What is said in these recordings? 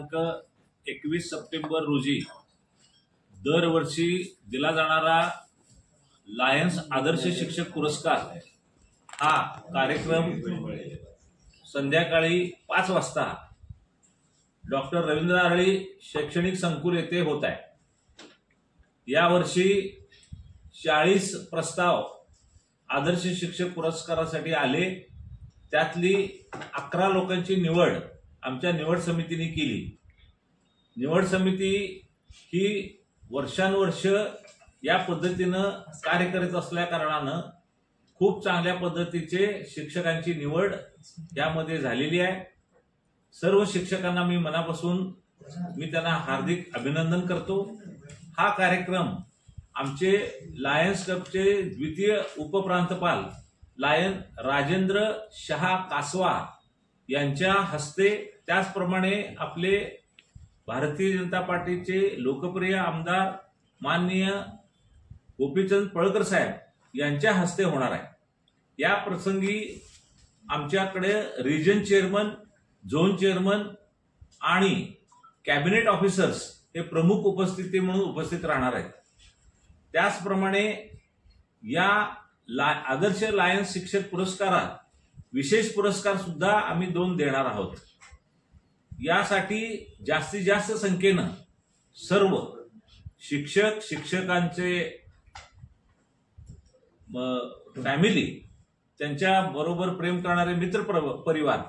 दिनांक 21 सप्टेंबर रोजी दरवर्षी दिला जाणारा लायन्स आदर्श शिक्षक पुरस्कार हा कार्यक्रम संध्याकाळी 5 वाजता डॉक्टर रवींद्र आरळी शैक्षणिक संकुल येथे होत आहे। यावर्षी 40 प्रस्ताव आदर्श शिक्षक पुरस्कारासाठी आले, त्यातली 11 लोकांची निवड आमच्या निवड समितीने केली। निवड समिती ही वर्षानुवर्ष या पद्धतीनं कार्य करत असल्या कारणानं खूप चांगल्या पद्धतीचे शिक्षकांची निवड यामध्ये झालेली आहे। सर्व शिक्षकांना मी मनापासून त्यांना हार्दिक अभिनंदन करतो। हा कार्यक्रम आमचे लायन्स क्लबचे द्वितीय उपप्रांतपाल लायन राजेंद्र शहा कासवा यांच्या हस्ते, त्याचप्रमाणे आपले भारतीय जनता पार्टीचे लोकप्रिय आमदार माननीय गोपीचंद पळकर साहेब यांच्या हस्ते होणार आहे। या प्रसंगी आमच्याकडे रिजन चेअरमन, झोन चेअरमन आणि कॅबिनेट ऑफिसर्स हे प्रमुख उपस्थिती म्हणून उपस्थित राहणार आहेत। त्याचप्रमाणे या आदर्श लायन्स शिक्षक पुरस्कारात विशेष पुरस्कार सुद्धा आम्ही 2 देणार आहोत। यासाठी जास्तीत जास्त संख्येनं सर्व शिक्षक, शिक्षकांचे फॅमिली, त्यांच्या बरोबर प्रेम करणारे मित्र परिवार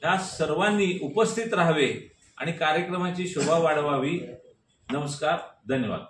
या सर्वांनी उपस्थित राहावे आणि कार्यक्रमाची शोभा वाढवावी। नमस्कार, धन्यवाद।